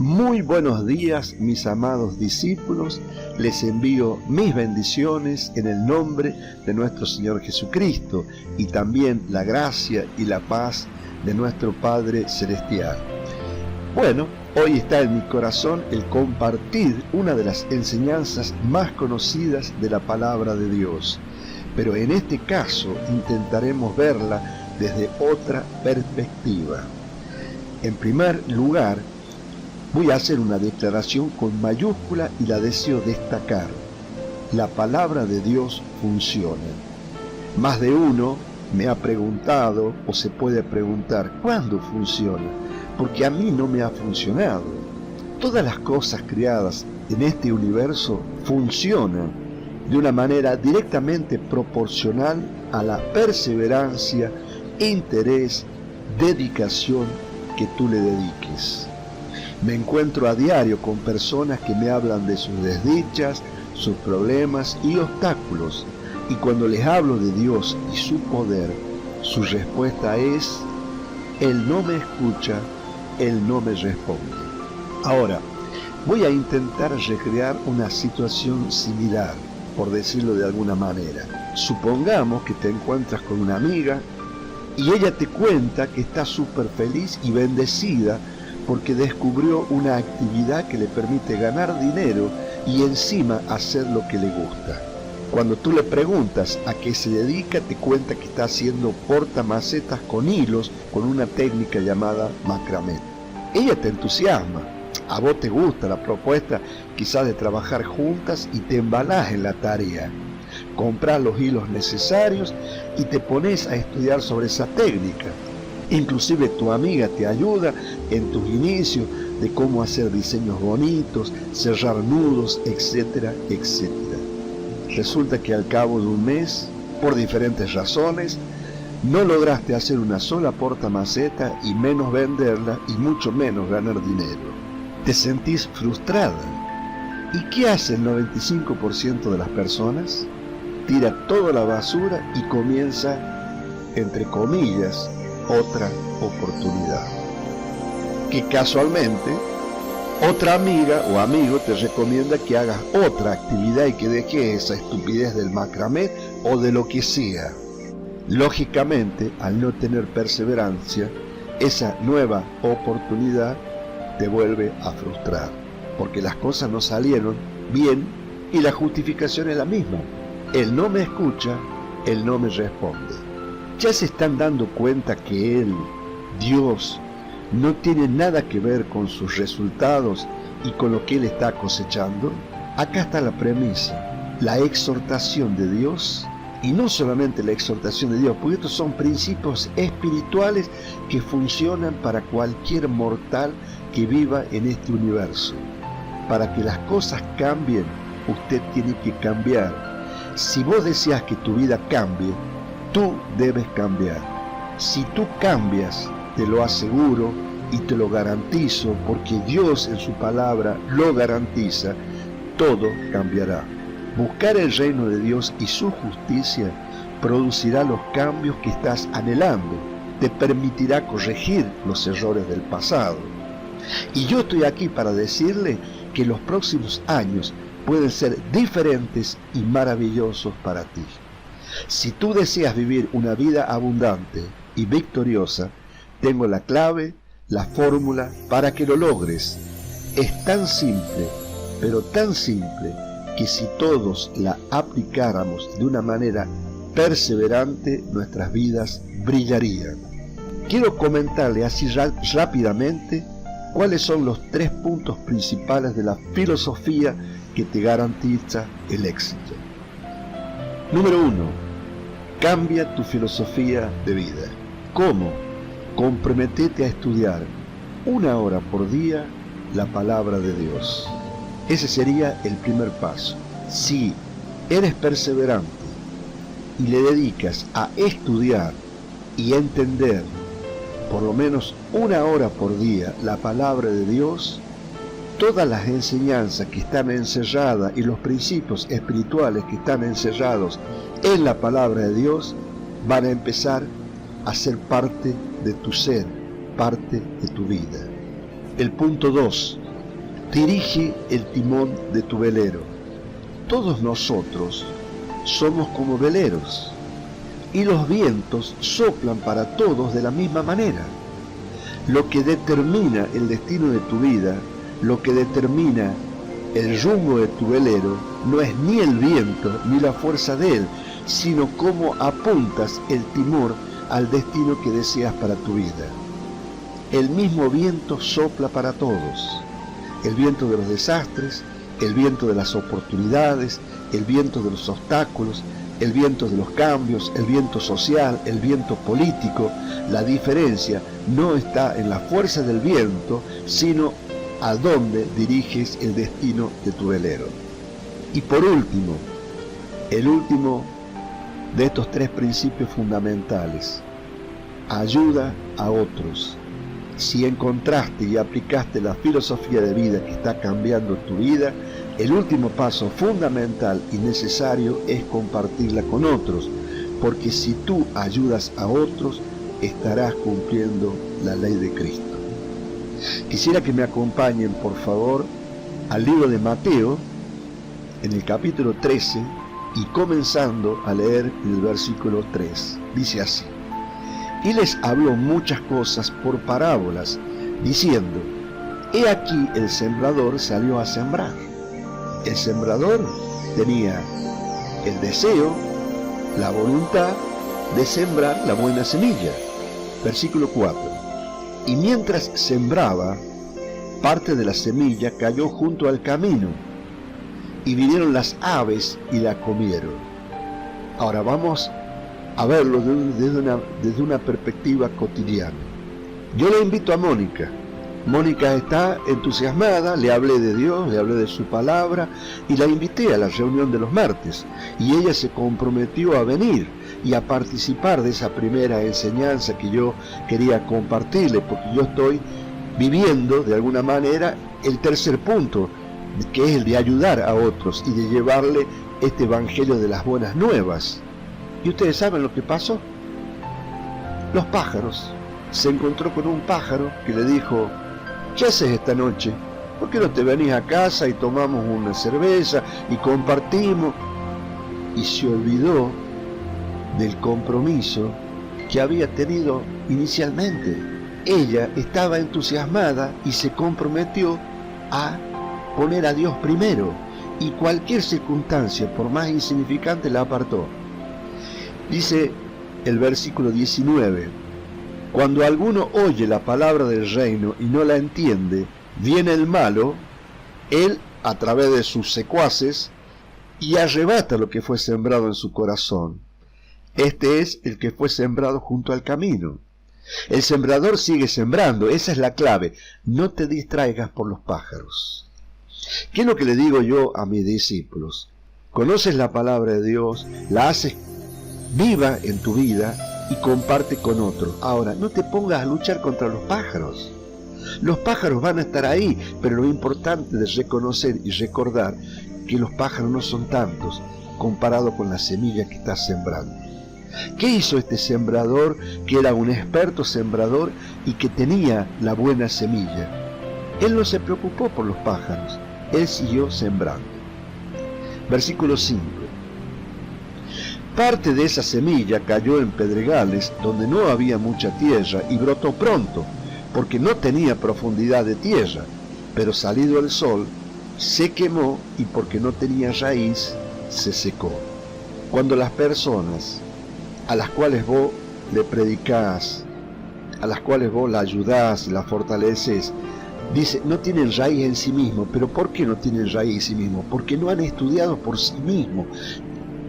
Muy buenos días, mis amados discípulos. Les envío mis bendiciones en el nombre de nuestro Señor Jesucristo y también la gracia y la paz de nuestro Padre Celestial. Bueno, hoy está en mi corazón el compartir una de las enseñanzas más conocidas de la palabra de Dios, pero en este caso intentaremos verla desde otra perspectiva. En primer lugar, voy a hacer una declaración con mayúscula y la deseo destacar. La palabra de Dios funciona. Más de uno me ha preguntado o se puede preguntar, ¿cuándo funciona? Porque a mí no me ha funcionado. Todas las cosas creadas en este universo funcionan de una manera directamente proporcional a la perseverancia, interés, dedicación que tú le dediques. Me encuentro a diario con personas que me hablan de sus desdichas, sus problemas y obstáculos, y cuando les hablo de Dios y su poder, su respuesta es: Él no me escucha, Él no me responde. Ahora, voy a intentar recrear una situación similar, por decirlo de alguna manera. Supongamos que te encuentras con una amiga y ella te cuenta que está súper feliz y bendecida porque descubrió una actividad que le permite ganar dinero y encima hacer lo que le gusta. Cuando tú le preguntas a qué se dedica, te cuenta que está haciendo portamacetas con hilos con una técnica llamada macramé. Ella te entusiasma, a vos te gusta la propuesta quizás de trabajar juntas y te embalás en la tarea. Compras los hilos necesarios y te pones a estudiar sobre esa técnica. Inclusive tu amiga te ayuda en tus inicios de cómo hacer diseños bonitos, cerrar nudos, etcétera, etcétera. Resulta que al cabo de un mes, por diferentes razones, no lograste hacer una sola portamaceta y menos venderla y mucho menos ganar dinero. Te sentís frustrada. ¿Y qué hace el 95% de las personas? Tira toda la basura y comienza, entre comillas, otra oportunidad. Que casualmente otra amiga o amigo te recomienda que hagas otra actividad y que dejes esa estupidez del macramé o de lo que sea. Lógicamente, al no tener perseverancia, esa nueva oportunidad te vuelve a frustrar, porque las cosas no salieron bien y la justificación es la misma. Él no me escucha, Él no me responde. ¿Ya se están dando cuenta que Él, Dios, no tiene nada que ver con sus resultados y con lo que Él está cosechando? Acá está la premisa, la exhortación de Dios, y no solamente la exhortación de Dios, porque estos son principios espirituales que funcionan para cualquier mortal que viva en este universo. Para que las cosas cambien, usted tiene que cambiar. Si vos deseas que tu vida cambie, tú debes cambiar. Si tú cambias, te lo aseguro y te lo garantizo, porque Dios en su palabra lo garantiza, todo cambiará. Buscar el reino de Dios y su justicia producirá los cambios que estás anhelando, te permitirá corregir los errores del pasado. Y yo estoy aquí para decirle que los próximos años pueden ser diferentes y maravillosos para ti. Si tú deseas vivir una vida abundante y victoriosa, tengo la clave, la fórmula para que lo logres. Es tan simple, pero tan simple, que si todos la aplicáramos de una manera perseverante, nuestras vidas brillarían. Quiero comentarle así rápidamente cuáles son los 3 puntos principales de la filosofía que te garantiza el éxito. Número 1. Cambia tu filosofía de vida. ¿Cómo? Comprométete a estudiar 1 hora por día la palabra de Dios. Ese sería el primer paso. Si eres perseverante y le dedicas a estudiar y a entender por lo menos 1 hora por día la palabra de Dios, todas las enseñanzas que están encerradas y los principios espirituales que están encerrados en la palabra de Dios van a empezar a ser parte de tu ser, parte de tu vida. El punto 2, dirige el timón de tu velero. Todos nosotros somos como veleros, y los vientos soplan para todos de la misma manera. Lo que determina el destino de tu vida, lo que determina el rumbo de tu velero, no es ni el viento ni la fuerza de él, sino cómo apuntas el timón al destino que deseas para tu vida. El mismo viento sopla para todos. El viento de los desastres, el viento de las oportunidades, el viento de los obstáculos, el viento de los cambios, el viento social, el viento político. La diferencia no está en la fuerza del viento, sino a dónde diriges el destino de tu velero. Y por último, el último de estos tres principios fundamentales: ayuda a otros. Si encontraste y aplicaste la filosofía de vida que está cambiando tu vida, el último paso fundamental y necesario es compartirla con otros, porque si tú ayudas a otros, estarás cumpliendo la ley de Cristo. Quisiera que me acompañen, por favor, al libro de Mateo, en el capítulo 13, y comenzando a leer el versículo 3. Dice así: y les habló muchas cosas por parábolas, diciendo: he aquí el sembrador salió a sembrar. El sembrador tenía el deseo, la voluntad de sembrar la buena semilla. Versículo 4. Y mientras sembraba, parte de la semilla cayó junto al camino, y vinieron las aves y la comieron. Ahora vamos a verlo desde una perspectiva cotidiana. Yo le invito a Mónica. Mónica está entusiasmada, le hablé de Dios, le hablé de su palabra y la invité a la reunión de los martes. Y ella se comprometió a venir y a participar de esa primera enseñanza que yo quería compartirle, porque yo estoy viviendo de alguna manera el tercer punto, que es el de ayudar a otros y de llevarle este evangelio de las buenas nuevas. ¿Y ustedes saben lo que pasó? Los pájaros. Se encontró con un pájaro que le dijo: ¿qué haces esta noche? ¿Por qué no te venís a casa y tomamos una cerveza y compartimos? Y se olvidó del compromiso que había tenido inicialmente. Ella estaba entusiasmada y se comprometió a poner a Dios primero, y cualquier circunstancia, por más insignificante, la apartó. Dice el versículo 19: cuando alguno oye la palabra del reino y no la entiende, viene el malo, él a través de sus secuaces, y arrebata lo que fue sembrado en su corazón. Este es el que fue sembrado junto al camino. El sembrador sigue sembrando, esa es la clave. No te distraigas por los pájaros. ¿Qué es lo que le digo yo a mis discípulos? Conoces la palabra de Dios, la haces viva en tu vida y comparte con otros. Ahora, no te pongas a luchar contra los pájaros. Los pájaros van a estar ahí, pero lo importante es reconocer y recordar que los pájaros no son tantos comparado con la semilla que estás sembrando. ¿Qué hizo este sembrador, que era un experto sembrador y que tenía la buena semilla? Él no se preocupó por los pájaros, él siguió sembrando. Versículo 5. Parte de esa semilla cayó en pedregales donde no había mucha tierra y brotó pronto, porque no tenía profundidad de tierra, pero salido el sol, se quemó y porque no tenía raíz, se secó. Cuando las personas a las cuales vos le predicás, a las cuales vos la ayudás, la fortaleces, dice, no tienen raíz en sí mismos. ¿Pero por qué no tienen raíz en sí mismos? Porque no han estudiado por sí mismos.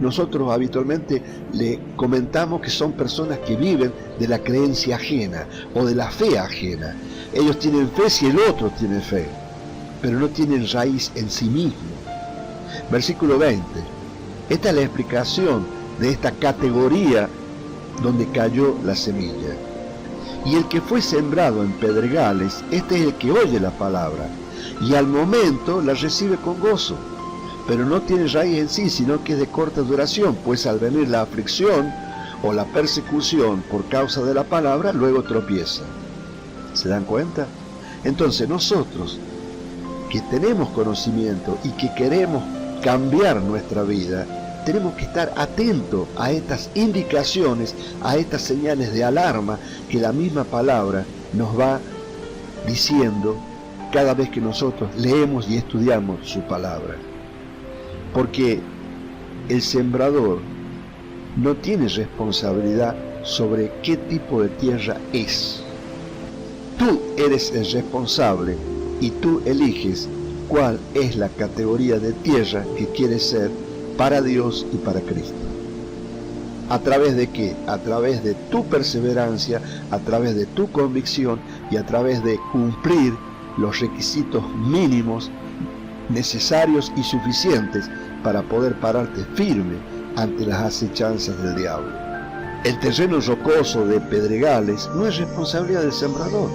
Nosotros habitualmente le comentamos que son personas que viven de la creencia ajena o de la fe ajena. Ellos tienen fe si el otro tiene fe, pero no tienen raíz en sí mismo. Versículo 20. Esta es la explicación de esta categoría donde cayó la semilla. Y el que fue sembrado en pedregales, este es el que oye la palabra y al momento la recibe con gozo, pero no tiene raíz en sí, sino que es de corta duración, pues al venir la aflicción o la persecución por causa de la palabra, luego tropieza. ¿Se dan cuenta? Entonces nosotros que tenemos conocimiento y que queremos cambiar nuestra vida, tenemos que estar atentos a estas indicaciones, a estas señales de alarma que la misma palabra nos va diciendo cada vez que nosotros leemos y estudiamos su palabra. Porque el sembrador no tiene responsabilidad sobre qué tipo de tierra es. Tú eres el responsable y tú eliges cuál es la categoría de tierra que quieres ser para Dios y para Cristo. ¿A través de qué? A través de tu perseverancia, a través de tu convicción y a través de cumplir los requisitos mínimos necesarios y suficientes para poder pararte firme ante las acechanzas del diablo. El terreno rocoso de pedregales no es responsabilidad del sembrador.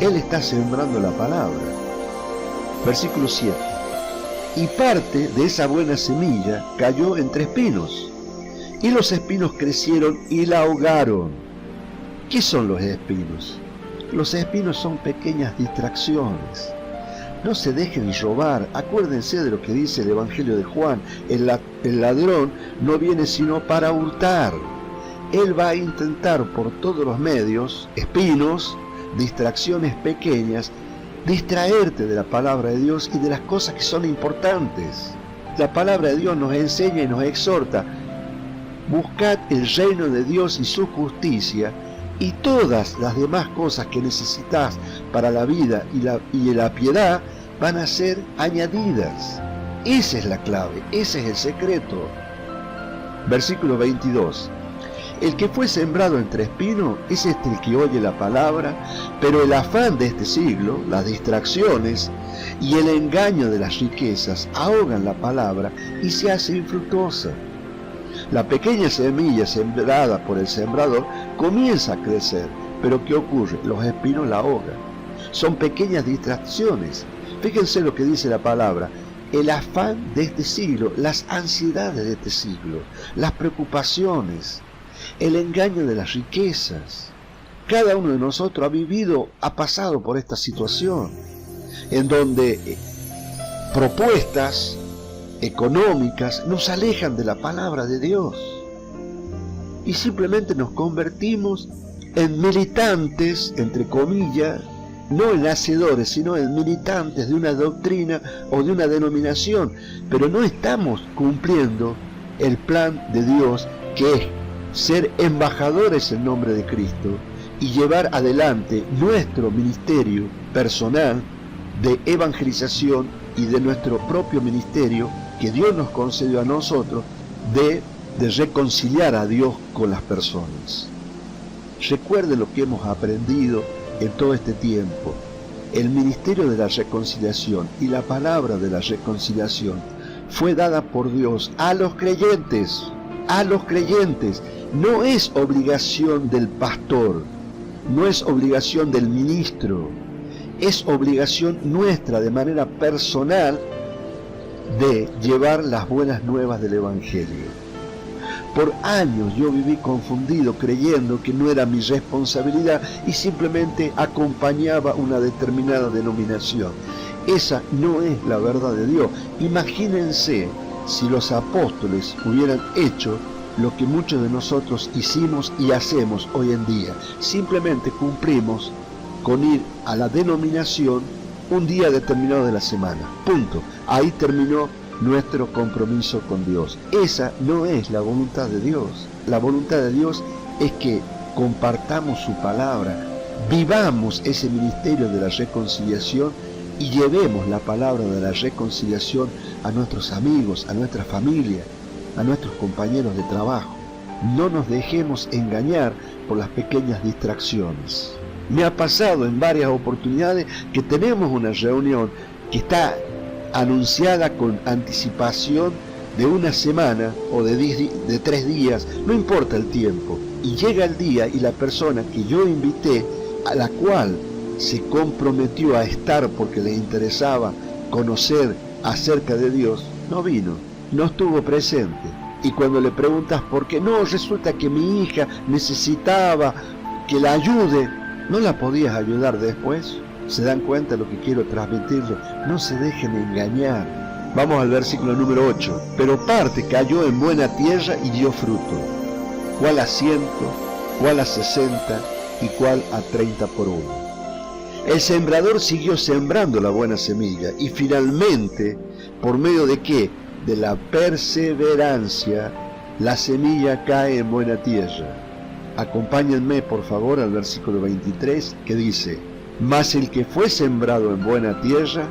Él está sembrando la palabra. Versículo 7. Y parte de esa buena semilla cayó entre espinos, y los espinos crecieron y la ahogaron. ¿Qué son los espinos? Los espinos son pequeñas distracciones. No se dejen robar. Acuérdense de lo que dice el Evangelio de Juan. El ladrón no viene sino para hurtar. Él va a intentar por todos los medios, espinos, distracciones pequeñas, distraerte de la palabra de Dios y de las cosas que son importantes. La palabra de Dios nos enseña y nos exhorta: buscad el reino de Dios y su justicia, y todas las demás cosas que necesitas para la vida y la piedad van a ser añadidas. Esa es la clave, ese es el secreto. Versículo 22. El que fue sembrado entre espinos es el que oye la palabra, pero el afán de este siglo, las distracciones y el engaño de las riquezas ahogan la palabra y se hace infructuosa. La pequeña semilla sembrada por el sembrador comienza a crecer, pero ¿qué ocurre? Los espinos la ahogan. Son pequeñas distracciones. Fíjense lo que dice la palabra: el afán de este siglo, las ansiedades de este siglo, las preocupaciones, el engaño de las riquezas. Cada uno de nosotros ha pasado por esta situación, en donde propuestas económicas nos alejan de la palabra de Dios y simplemente nos convertimos en militantes, entre comillas, no en hacedores, sino en militantes de una doctrina o de una denominación, pero no estamos cumpliendo el plan de Dios, que es ser embajadores en nombre de Cristo y llevar adelante nuestro ministerio personal de evangelización y de nuestro propio ministerio que Dios nos concedió a nosotros de reconciliar a Dios con las personas. Recuerde lo que hemos aprendido en todo este tiempo. El ministerio de la reconciliación y la palabra de la reconciliación fue dada por Dios a los creyentes. A los creyentes. No es obligación del pastor, no es obligación del ministro, es obligación nuestra de manera personal de llevar las buenas nuevas del Evangelio. Por años yo viví confundido, creyendo que no era mi responsabilidad y simplemente acompañaba una determinada denominación. Esa no es la verdad de Dios. Imagínense si los apóstoles hubieran hecho lo que muchos de nosotros hicimos y hacemos hoy en día. Simplemente cumplimos con ir a la denominación un día determinado de la semana. Punto. Ahí terminó nuestro compromiso con Dios. Esa no es la voluntad de Dios. La voluntad de Dios es que compartamos su palabra, vivamos ese ministerio de la reconciliación y llevemos la palabra de la reconciliación a nuestros amigos, a nuestra familia, a nuestros compañeros de trabajo. No nos dejemos engañar por las pequeñas distracciones. Me ha pasado en varias oportunidades que tenemos una reunión que está anunciada con anticipación de una semana o de 3 días, no importa el tiempo, y llega el día y la persona que yo invité, a la cual se comprometió a estar porque le interesaba conocer acerca de Dios, no vino, no estuvo presente. Y cuando le preguntas por qué, no, resulta que mi hija necesitaba que la ayude. ¿No la podías ayudar después? ¿Se dan cuenta de lo que quiero transmitirles? No se dejen engañar. Vamos al versículo número 8. Pero parte cayó en buena tierra y dio fruto, cuál a 100, cuál a 60 y cuál a 30 por uno. El sembrador siguió sembrando la buena semilla y finalmente, ¿por medio de qué? De la perseverancia, la semilla cae en buena tierra. Acompáñenme por favor al versículo 23 que dice: mas el que fue sembrado en buena tierra,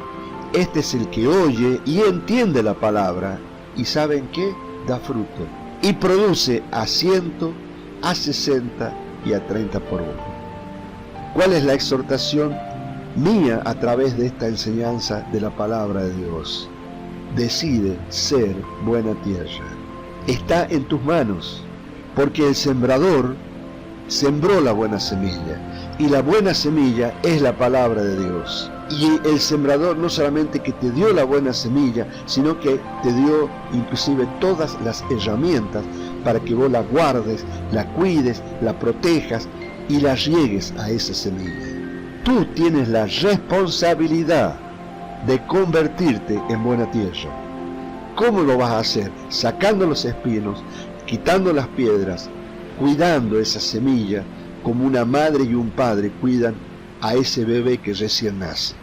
este es el que oye y entiende la palabra, y ¿saben qué? Da fruto, y produce a 100, a 60 y a 30 por uno. ¿Cuál es la exhortación mía a través de esta enseñanza de la palabra de Dios? Decide ser buena tierra. Está en tus manos, porque el sembrador sembró la buena semilla, y la buena semilla es la palabra de Dios. Y el sembrador no solamente que te dio la buena semilla, sino que te dio inclusive todas las herramientas para que vos la guardes, la cuides, la protejas y la riegues a esa semilla. Tú tienes la responsabilidad de convertirte en buena tierra. ¿Cómo lo vas a hacer? Sacando los espinos, quitando las piedras, cuidando esa semilla como una madre y un padre cuidan a ese bebé que recién nace.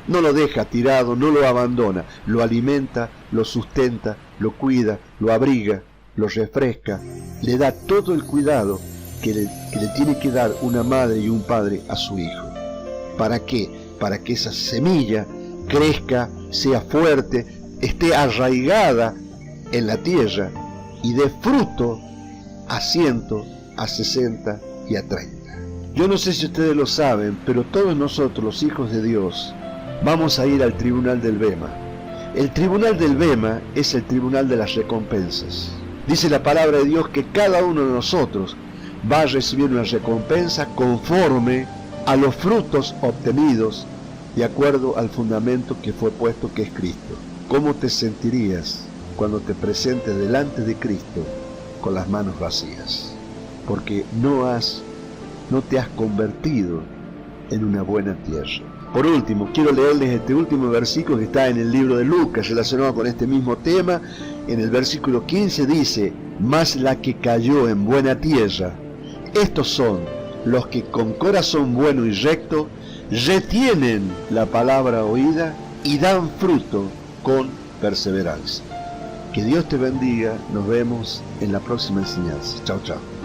No lo deja tirado, no lo abandona, lo alimenta, lo sustenta, lo cuida, lo abriga, lo refresca, le da todo el cuidado que le tiene que dar una madre y un padre a su hijo. ¿Para qué? Para que esa semilla crezca, sea fuerte, esté arraigada en la tierra y dé fruto a 100, a 60 y a 30. Yo no sé si ustedes lo saben, pero todos nosotros, los hijos de Dios, vamos a ir al tribunal del Bema. El tribunal del Bema es el tribunal de las recompensas. Dice la palabra de Dios que cada uno de nosotros va a recibir una recompensa conforme a los frutos obtenidos de acuerdo al fundamento que fue puesto, que es Cristo. ¿Cómo te sentirías cuando te presentes delante de Cristo con las manos vacías? Porque no te has convertido en una buena tierra. Por último, quiero leerles este último versículo que está en el libro de Lucas, relacionado con este mismo tema. En el versículo 15 dice: mas la que cayó en buena tierra, estos son los que con corazón bueno y recto retienen la palabra oída y dan fruto con perseverancia. Que Dios te bendiga. Nos vemos en la próxima enseñanza. Chao, chao.